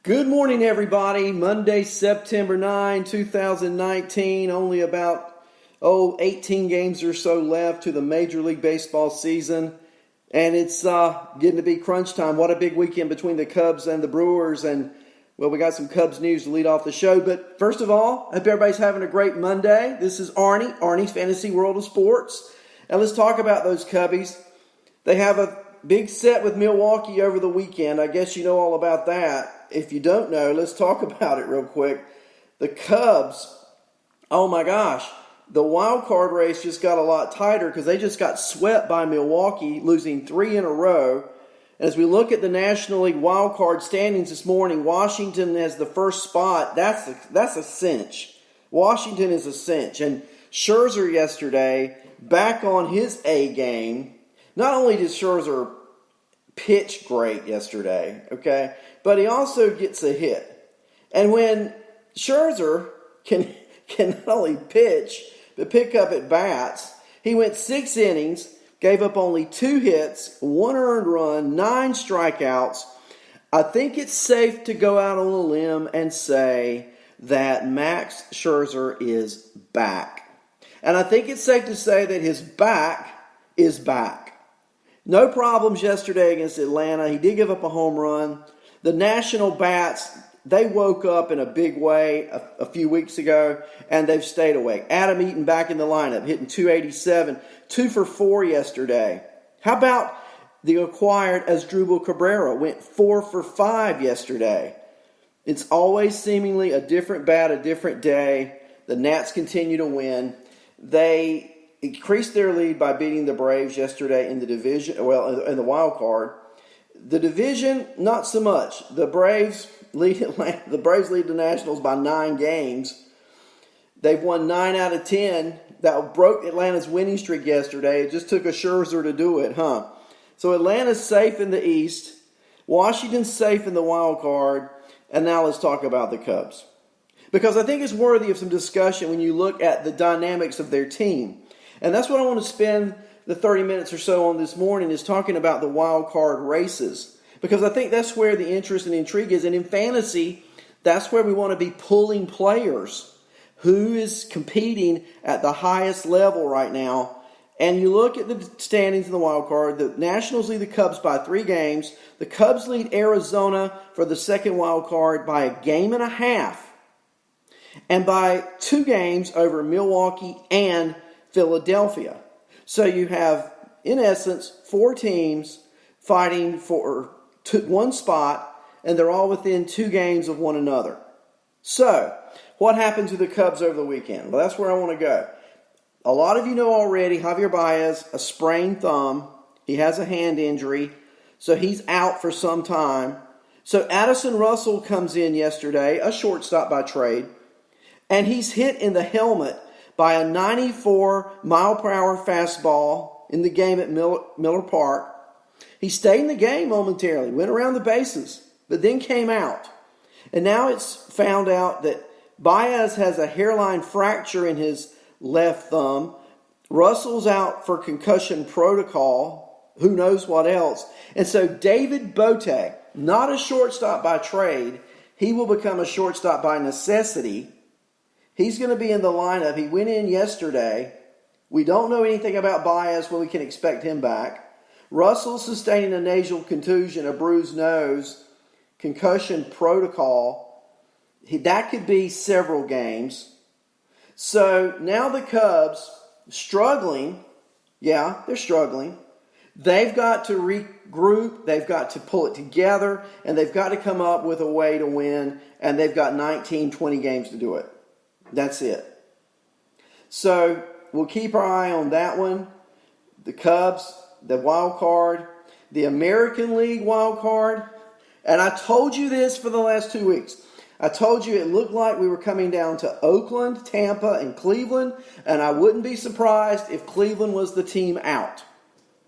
Good morning, everybody. Monday, September 9, 2019. Only about 18 games or so left to the Major League Baseball season. And it's getting to be crunch time. What a big weekend between the Cubs and the Brewers. And, well, we got some Cubs news to lead off the show. But first of all, I hope everybody's having a great Monday. This is Arnie's Fantasy World of Sports. And let's talk about those Cubbies. They have a big set with Milwaukee over the weekend. I guess you know all about that. If you don't know, let's talk about it real quick. The Cubs, oh my gosh, the wild card race just got a lot tighter because they just got swept by Milwaukee, losing 3 in a row. As we look at the National League wild card standings this morning, Washington has the first spot. That's a cinch. Washington is a cinch. And Scherzer yesterday, back on his A game. Not only did Scherzer pitch great yesterday, okay, but he also gets a hit. And when Scherzer can not only pitch, but pick up at bats, he went 6 innings, gave up only 2 hits, 1 earned run, 9 strikeouts. I think it's safe to go out on a limb and say that Max Scherzer is back. And I think it's safe to say that his back is back. No problems yesterday against Atlanta. He did give up a home run. The National Bats, they woke up in a big way a few weeks ago, and they've stayed awake. Adam Eaton back in the lineup, hitting .287, 2 for 4 yesterday. How about the acquired Asdrubal Cabrera? Went 4 for 5 yesterday. It's always seemingly a different bat, a different day. The Nats continue to win. They increased their lead by beating the Braves yesterday in the division, in the wild card. The division, not so much. The Braves lead the Nationals by 9 games. They've won 9 out of 10. That broke Atlanta's winning streak yesterday. It just took a Scherzer to do it, huh? So Atlanta's safe in the East. Washington's safe in the wild card. And now let's talk about the Cubs. Because I think it's worthy of some discussion when you look at the dynamics of their team. And that's what I want to spend the 30 minutes or so on this morning, is talking about the wild card races. Because I think that's where the interest and intrigue is. And in fantasy, that's where we want to be pulling players. Who is competing at the highest level right now? And you look at the standings in the wild card. The Nationals lead the Cubs by 3 games. The Cubs lead Arizona for the second wild card by 1.5 games. And by 2 games over Milwaukee and Philadelphia. So you have, in essence, 4 teams fighting for 1 spot, and they're all within 2 games of one another. So, what happened to the Cubs over the weekend? Well, that's where I want to go. A lot of you know already, Javier Baez, a sprained thumb. He has a hand injury, so he's out for some time. So Addison Russell comes in yesterday, a shortstop by trade, and he's hit in the helmet by a 94-mile-per-hour fastball in the game at Miller Park. He stayed in the game momentarily, went around the bases, but then came out. And now it's found out that Baez has a hairline fracture in his left thumb. Russell's out for concussion protocol. Who knows what else? And so David Bote, not a shortstop by trade, he will become a shortstop by necessity. He's going to be in the lineup. He went in yesterday. We don't know anything about Baez when we can expect him back. Russell sustaining a nasal contusion, a bruised nose, concussion protocol. That could be several games. So now the Cubs struggling. Yeah, they're struggling. They've got to regroup. They've got to pull it together. And they've got to come up with a way to win. And they've got 19, 20 games to do it. That's it. So we'll keep our eye on that one. The Cubs, the wild card, the American League wild card. And I told you this for the last 2 weeks. I told you it looked like we were coming down to Oakland, Tampa, and Cleveland. And I wouldn't be surprised if Cleveland was the team out.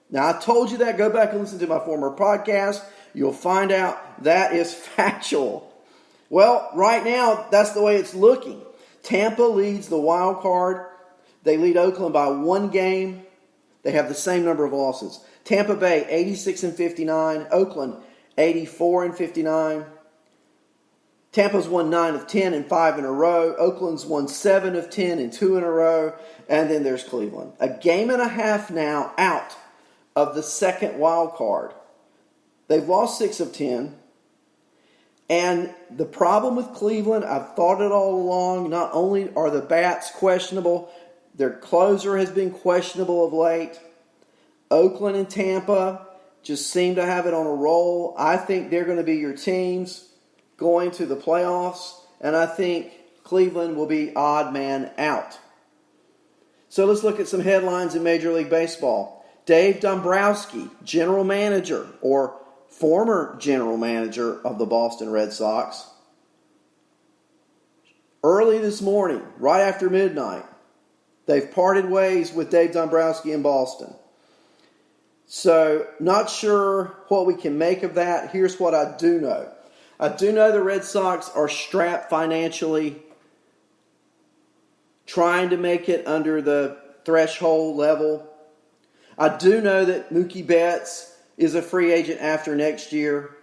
Now, I told you that. Go back and listen to my former podcast. You'll find out that is factual. Well, right now, that's the way it's looking. Tampa leads the wild card. They lead Oakland by 1 game. They have the same number of losses. Tampa Bay, 86-59. Oakland, 84-59. Tampa's won 9 of 10 and 5 in a row. Oakland's won 7 of 10 and 2 in a row. And then there's Cleveland. A game and a half now out of the second wild card. They've lost 6 of 10. And the problem with Cleveland, I've thought it all along, not only are the bats questionable, their closer has been questionable of late. Oakland and Tampa just seem to have it on a roll. I think they're going to be your teams going to the playoffs, and I think Cleveland will be odd man out. So let's look at some headlines in Major League Baseball. Dave Dombrowski, general manager or former general manager of the Boston Red Sox, early this morning, right after midnight, they've parted ways with Dave Dombrowski in Boston. So, not sure what we can make of that. Here's what I do know. I do know the Red Sox are strapped financially, trying to make it under the threshold level. I do know that Mookie Betts is a free agent after next year.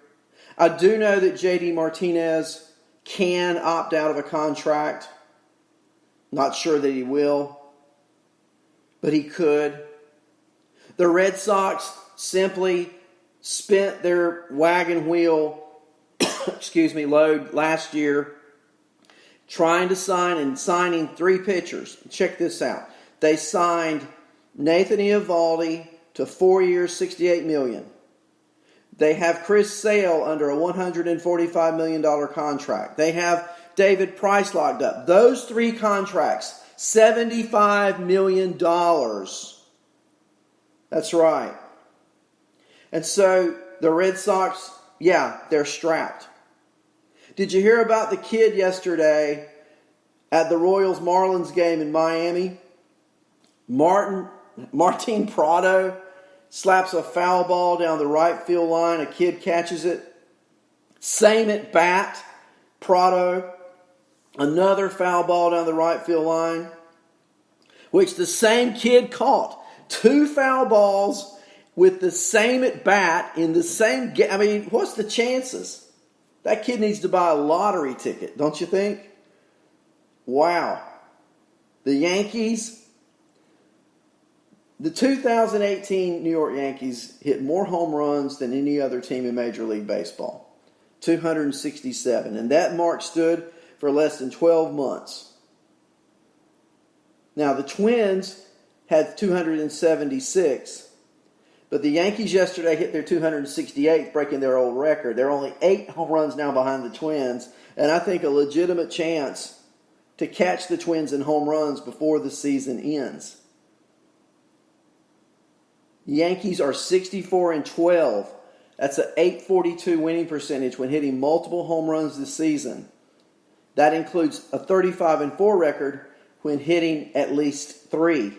I do know that J.D. Martinez can opt out of a contract. Not sure that he will, but he could. The Red Sox simply spent their wagon wheel load last year trying to signing 3 pitchers. Check this out. They signed Nathan Eovaldi to 4 years, $68 million. They have Chris Sale under a $145 million contract. They have David Price locked up. Those 3 contracts, $75 million. That's right. And so the Red Sox, they're strapped. Did you hear about the kid yesterday at the Royals-Marlins game in Miami? Martin Prado slaps a foul ball down the right field line. A kid catches it. Same at bat. Prado, another foul ball down the right field line, which the same kid caught. 2 foul balls with the same at bat in the same game. I mean, what's the chances? That kid needs to buy a lottery ticket, don't you think? Wow. The Yankees, the 2018 New York Yankees hit more home runs than any other team in Major League Baseball. 267. And that mark stood for less than 12 months. Now, the Twins had 276. But the Yankees yesterday hit their 268th, breaking their old record. They're only 8 home runs now behind the Twins. And I think a legitimate chance to catch the Twins in home runs before the season ends. The Yankees are 64-12. That's an .842 winning percentage when hitting multiple home runs this season. That includes a 35-4 record when hitting at least 3.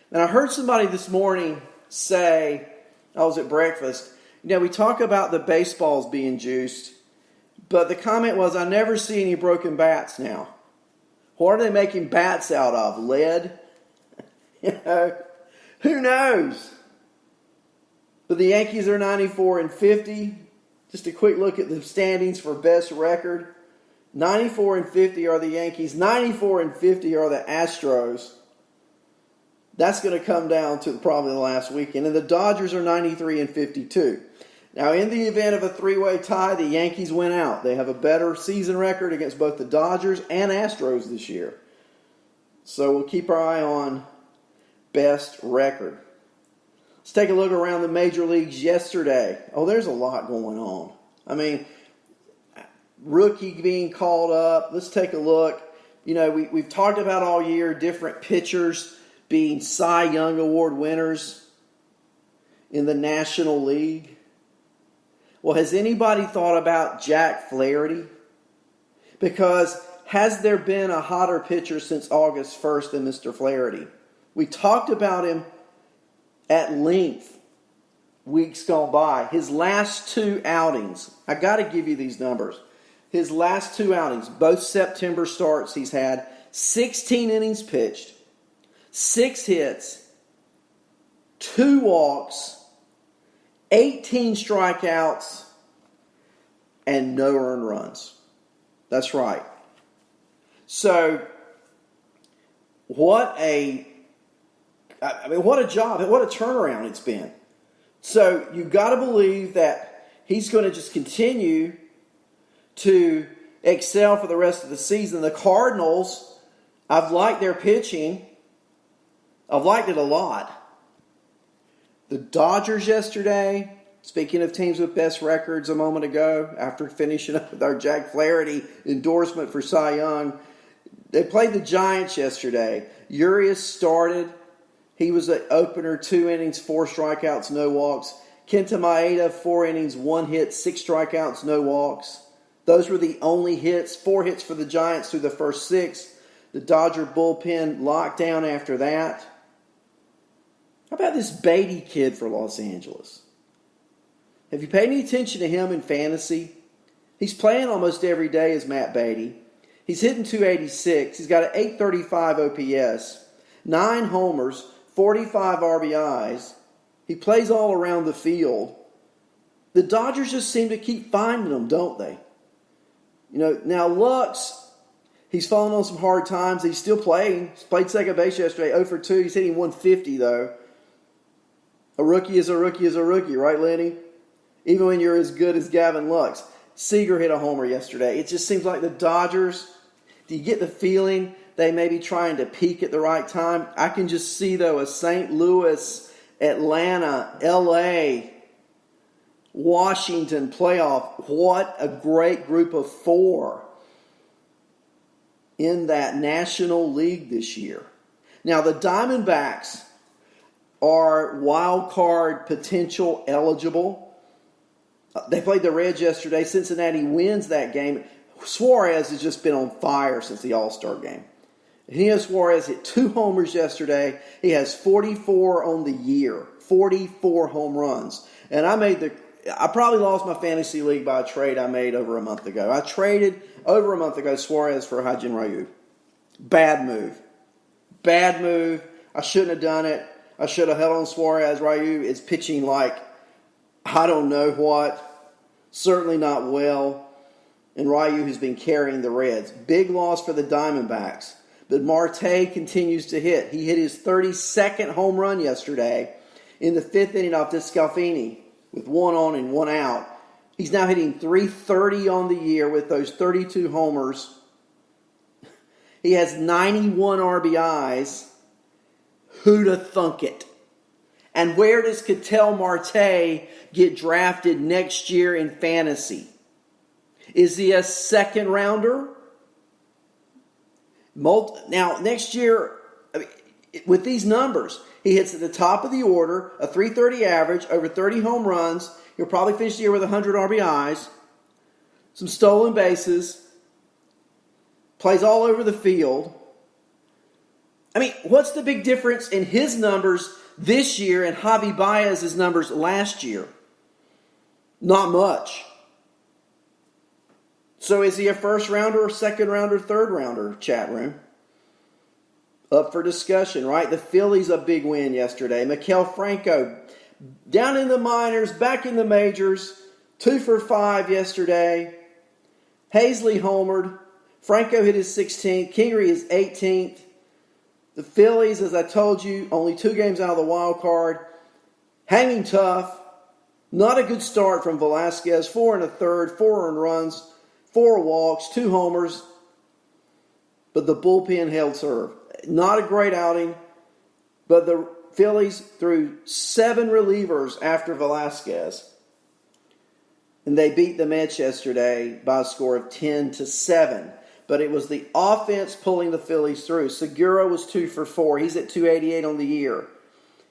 And I heard somebody this morning say, I was at breakfast, we talk about the baseballs being juiced, but the comment was, I never see any broken bats now. What are they making bats out of? Lead? Who knows? But the Yankees are 94-50. Just a quick look at the standings for best record. 94-50 are the Yankees. 94-50 are the Astros. That's going to come down to probably the last weekend. And the Dodgers are 93-52. Now, in the event of a 3-way tie, the Yankees win out. They have a better season record against both the Dodgers and Astros this year. So we'll keep our eye on best record. Let's take a look around the major leagues yesterday. Oh, there's a lot going on. I mean, rookie being called up. Let's take a look. We've talked about all year different pitchers being Cy Young Award winners in the National League. Well, has anybody thought about Jack Flaherty? Because has there been a hotter pitcher since August 1st than Mr. Flaherty? We talked about him at length weeks gone by. His last 2 outings, I got to give you these numbers. His last 2 outings, both September starts, he's had 16 innings pitched, 6 hits, 2 walks, 18 strikeouts, and no earned runs. That's right. So, what a job, what a turnaround it's been. So, you've got to believe that he's going to just continue to excel for the rest of the season. The Cardinals, I've liked their pitching. I've liked it a lot. The Dodgers yesterday, speaking of teams with best records a moment ago, after finishing up with our Jack Flaherty endorsement for Cy Young, they played the Giants yesterday. Urias started. He was an opener, 2 innings, 4 strikeouts, no walks. Kenta Maeda, 4 innings, 1 hit, 6 strikeouts, no walks. Those were the only hits, 4 hits for the Giants through the first 6. The Dodger bullpen locked down after that. How about this Beatty kid for Los Angeles? Have you paid any attention to him in fantasy? He's playing almost every day as Matt Beatty. He's hitting 286. He's got an 835 OPS, 9 homers, 45 RBIs. He plays all around the field. The Dodgers just seem to keep finding them, don't they? Now Lux, he's fallen on some hard times. He's still playing. He's played second base yesterday, 0 for 2. He's hitting 150, though. A rookie is a rookie is a rookie, right, Lenny? Even when you're as good as Gavin Lux. Seager hit a homer yesterday. It just seems like the Dodgers, do you get the feeling they may be trying to peak at the right time? I can just see, though, a St. Louis, Atlanta, L.A., Washington playoff. What a great group of 4 in that National League this year. Now, the Diamondbacks are wild card potential eligible. They played the Reds yesterday. Cincinnati wins that game. Suarez has just been on fire since the All-Star game. Suarez hit 2 homers yesterday. He has 44 on the year. 44 home runs. And I probably lost my fantasy league by a trade I made over a month ago. I traded over a month ago Suarez for Hyun-Jin Ryu. Bad move. Bad move. I shouldn't have done it. I should have held on Suarez. Ryu is pitching like I don't know what. Certainly not well. And Ryu has been carrying the Reds. Big loss for the Diamondbacks. But Marte continues to hit. He hit his 32nd home run yesterday in the 5th inning off this Scalfini with 1 on and 1 out. He's now hitting .330 on the year with those 32 homers. He has 91 RBIs. Who'da thunk it? And where does Ketel Marte get drafted next year in fantasy? Is he a second rounder? Now, next year, with these numbers, he hits at the top of the order, a .330 average, over 30 home runs. He'll probably finish the year with 100 RBIs, some stolen bases, plays all over the field. What's the big difference in his numbers this year and Javi Baez's numbers last year? Not much. So is he a first rounder or second rounder, third rounder, chat room? Up for discussion, right? The Phillies a big win yesterday. Maikel Franco down in the minors, back in the majors, 2 for 5 yesterday. Hazley homered. Franco hit his 16th. Kingery his 18th. The Phillies, as I told you, only 2 games out of the wild card. Hanging tough. Not a good start from Velasquez. 4 1/3, 4 earned runs, 4 walks, 2 homers. But the bullpen held serve. Not a great outing, but the Phillies threw 7 relievers after Velasquez. And they beat the Mets yesterday by a score of 10-7. But it was the offense pulling the Phillies through. Segura was 2 for 4. He's at 288 on the year.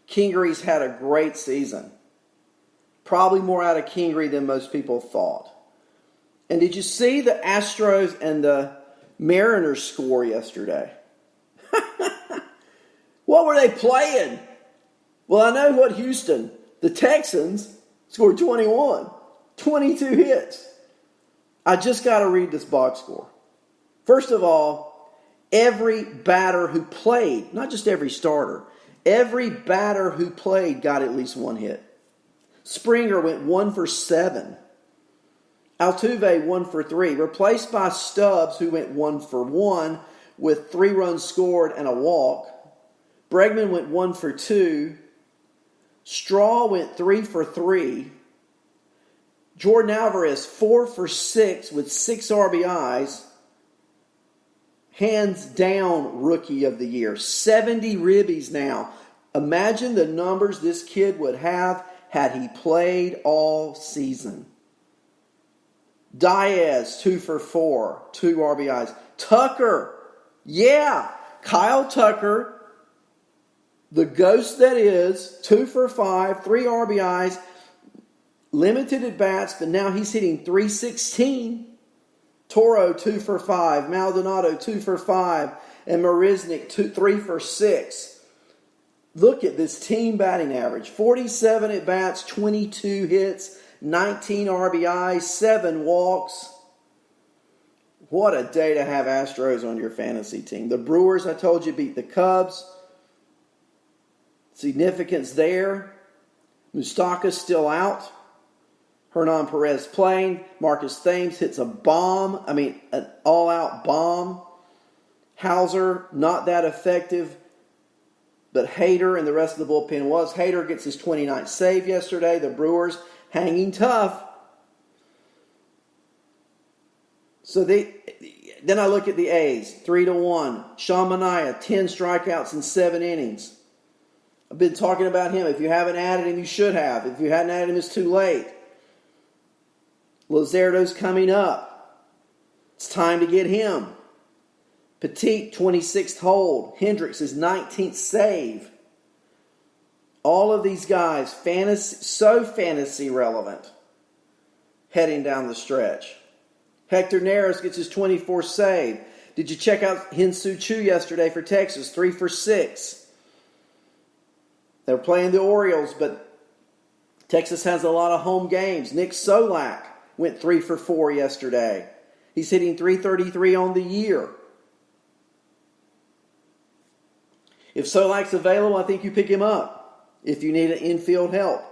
Kingery's had a great season. Probably more out of Kingery than most people thought. And did you see the Astros and the Mariners score yesterday? What were they playing? Well, I know what Houston, the Texans, scored 21. 22 hits. I just got to read this box score. First of all, every batter who played, not just every starter, every batter who played got at least 1 hit. Springer went 1 for 7. Altuve 1 for 3, replaced by Stubbs, who went 1 for 1 with 3 runs scored and a walk. Bregman went 1 for 2. Straw went 3 for 3. Jordan Alvarez 4 for 6 with 6 RBIs. Hands down rookie of the year. 70 ribbies now. Imagine the numbers this kid would have had he played all season. Diaz 2 for 4, 2 RBIs. Tucker, yeah, Kyle Tucker, the ghost that is, 2 for 5, 3 RBIs, limited at bats, but now he's hitting .316. Toro 2 for 5, Maldonado 2 for 5, and Marisnik 3 for 6. Look at this team batting average. 47 at bats, 22 hits, 19 RBIs, 7 walks. What a day to have Astros on your fantasy team. The Brewers, I told you, beat the Cubs. Significance there. Moustakas still out. Hernan Perez playing. Marcus Thames hits a bomb. An all-out bomb. Hauser, not that effective. But Hader and the rest of the bullpen was. Hader gets his 29th save yesterday. The Brewers hanging tough. So then I look at the A's. 3-1. Sean Manaea, 10 strikeouts in 7 innings. I've been talking about him. If you haven't added him, you should have. If you hadn't added him, it's too late. Luzardo's coming up. It's time to get him. Petit, 26th hold. Hendricks, his 19th save. All of these guys, so fantasy relevant, heading down the stretch. Hector Neris gets his 24th save. Did you check out Hyun-Soo Choo yesterday for Texas? 3 for 6. They were playing the Orioles, but Texas has a lot of home games. Nick Solak went 3 for 4 yesterday. He's hitting .333 on the year. If Solak's available, I think you pick him up if you need an infield help.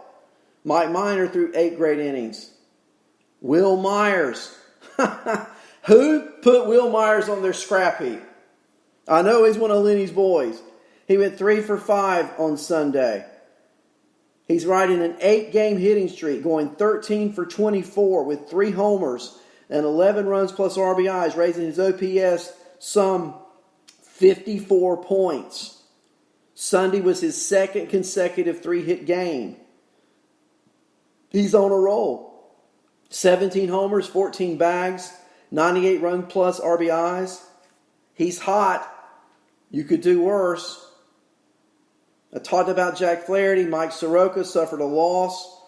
Mike Minor threw 8 great innings. Will Myers. Who put Will Myers on their scrap heap? I know he's one of Lenny's boys. He went 3 for 5 on Sunday. He's riding an 8-game hitting streak, going 13 for 24 with 3 homers and 11 runs plus RBIs, raising his OPS some 54 points. Sunday was his 2nd consecutive 3-hit game. He's on a roll. 17 homers, 14 bags, 98 run plus RBIs. He's hot. You could do worse. I talked about Jack Flaherty. Mike Soroka suffered a loss.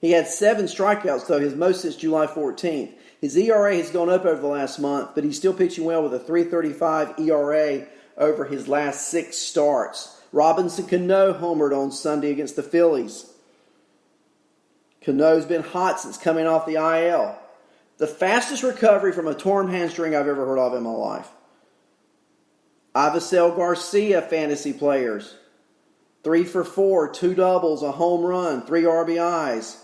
He had 7 strikeouts, though, his most since July 14th. His ERA has gone up over the last month, but he's still pitching well with a .335 ERA over his last 6 starts. Robinson Cano homered on Sunday against the Phillies. Cano's been hot since coming off the IL. The fastest recovery from a torn hamstring I've ever heard of in my life. Avisel Garcia, fantasy players. 3 for 4, 2 doubles, a home run, 3 RBIs.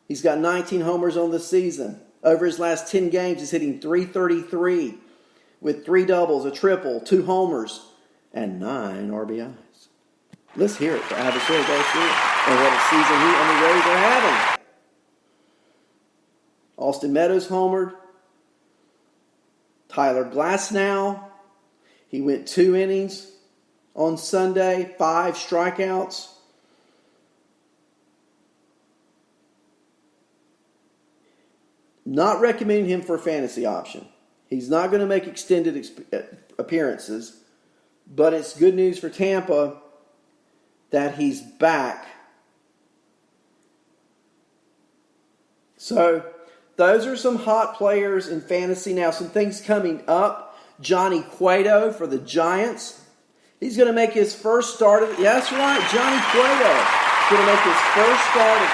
He's got 19 homers on the season. Over his last 10 games, he's hitting .333 with 3 doubles, a triple, 2 homers, and 9 RBIs. Let's hear it for Avisel Garcia and what a season he and the Rays are having. Austin Meadows homered. Tyler Glasnow. He went 2 innings on Sunday, 5 strikeouts. Not recommending him for a fantasy option. He's not going to make extended appearances, but it's good news for Tampa that he's back. So, those are some hot players in fantasy. Now, some things coming up. Johnny Cueto for the Giants. He's going to make his first start of... Yeah, that's right, Johnny Cueto is going to make his first start of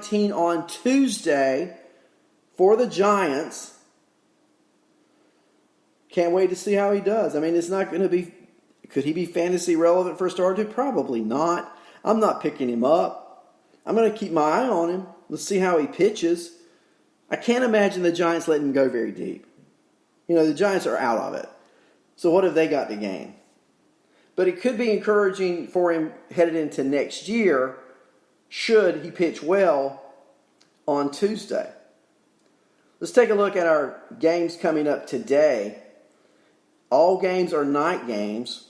2019 on Tuesday for the Giants. Can't wait to see how he does. It's not going to be... Could he be fantasy relevant for a start or two? Probably not. I'm not picking him up. I'm going to keep my eye on him. Let's see how he pitches. I can't imagine the Giants letting him go very deep. The Giants are out of it. So what have they got to gain? But it could be encouraging for him headed into next year should he pitch well on Tuesday. Let's take a look at our games coming up today. All games are night games.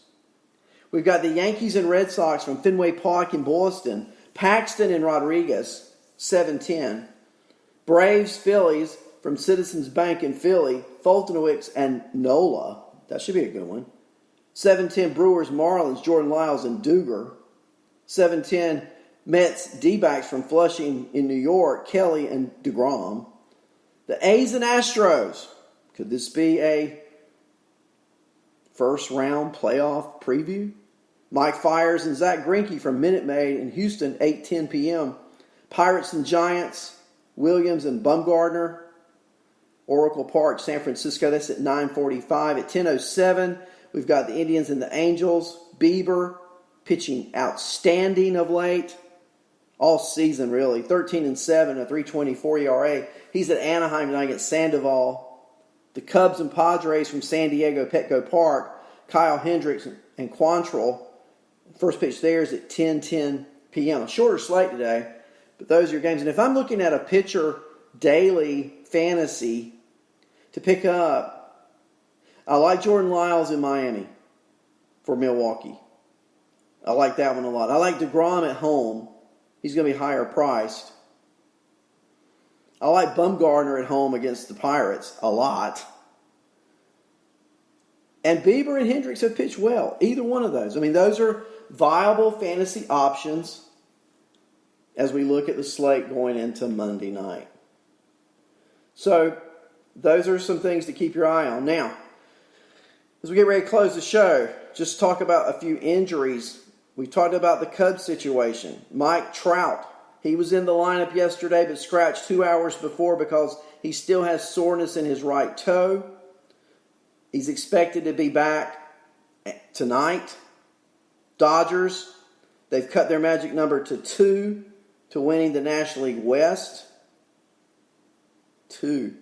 We've got the Yankees and Red Sox from Fenway Park in Boston. Paxton and Rodriguez, 7:10. Braves, Phillies from Citizens Bank in Philly. Fultonowicz and Nola. That should be a good one. 7:10 Brewers, Marlins, Jordan Lyles and Duger. 7:10 Mets, D-backs from Flushing in New York. Kelly and DeGrom. The A's and Astros. Could this be a first round playoff preview? Mike Fiers and Zach Greinke from Minute Maid in Houston, 8:10 p.m. Pirates and Giants, Williams and Bumgarner. Oracle Park, San Francisco, that's at 9:45. At 10:07, we've got the Indians and the Angels. Bieber pitching outstanding of late. All season, really. 13-7, a 3.24 ERA. He's at Anaheim tonight against Sandoval. The Cubs and Padres from San Diego, Petco Park. Kyle Hendricks and Quantrill. First pitch there is at 10:10 p.m. A shorter slate today, but those are your games. And if I'm looking at a pitcher daily fantasy to pick up, I like Jordan Lyles in Miami for Milwaukee. I like that one a lot. I like DeGrom at home. He's going to be higher priced. I like Bumgarner at home against the Pirates a lot. And Bieber and Hendricks have pitched well. Either one of those. Those are viable fantasy options as we look at the slate going into Monday night. So, those are some things to keep your eye on. Now, as we get ready to close the show, just talk about a few injuries. We talked about the Cubs situation. Mike Trout, he was in the lineup yesterday but scratched 2 hours before because he still has soreness in his right toe. He's expected to be back tonight. Dodgers, they've cut their magic number to 2 to winning the National League West. 2.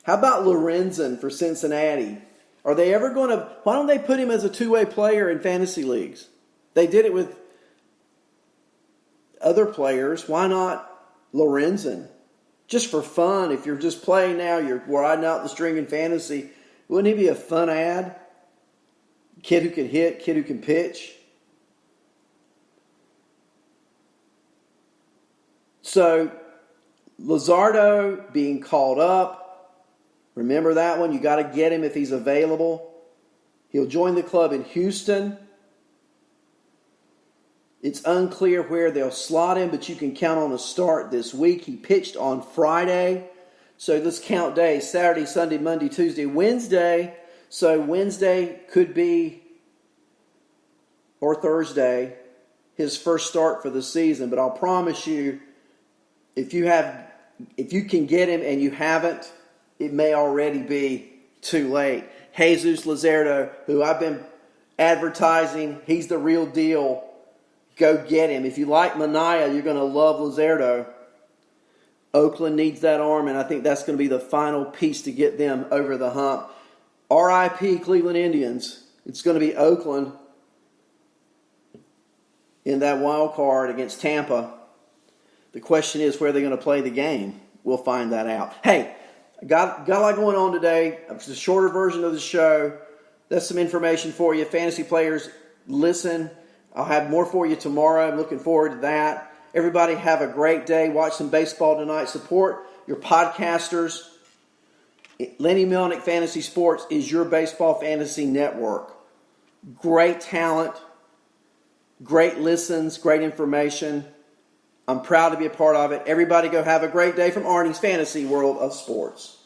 How about Lorenzen for Cincinnati? Are they ever going to... Why don't they put him as a two-way player in fantasy leagues? They did it with other players. Why not Lorenzen? Just for fun. If you're just playing now, you're riding out the string in fantasy. Wouldn't he be a fun ad? Kid who can hit, kid who can pitch. So, Luzardo being called up. Remember that one? You got to get him if he's available. He'll join the club in Houston. It's unclear where they'll slot him, but you can count on a start this week. He pitched on Friday. So let's count days. Saturday, Sunday, Monday, Tuesday, Wednesday. So Wednesday could be, or Thursday, his first start for the season. But I'll promise you, if you can get him and you haven't, it may already be too late. Jesus Luzardo, who I've been advertising, he's the real deal. Go get him. If you like Mania, you're going to love Luzardo. Oakland needs that arm, and I think that's going to be the final piece to get them over the hump. R.I.P. Cleveland Indians. It's going to be Oakland in that wild card against Tampa. The question is where they're going to play the game. We'll find that out. Hey, got a lot going on today. It's a shorter version of the show. That's some information for you. Fantasy players, listen. I'll have more for you tomorrow. I'm looking forward to that. Everybody have a great day. Watch some baseball tonight. Support your podcasters. Lenny Milnick Fantasy Sports is your baseball fantasy network. Great talent, great listens, great information. I'm proud to be a part of it. Everybody go have a great day from Arnie's Fantasy World of Sports.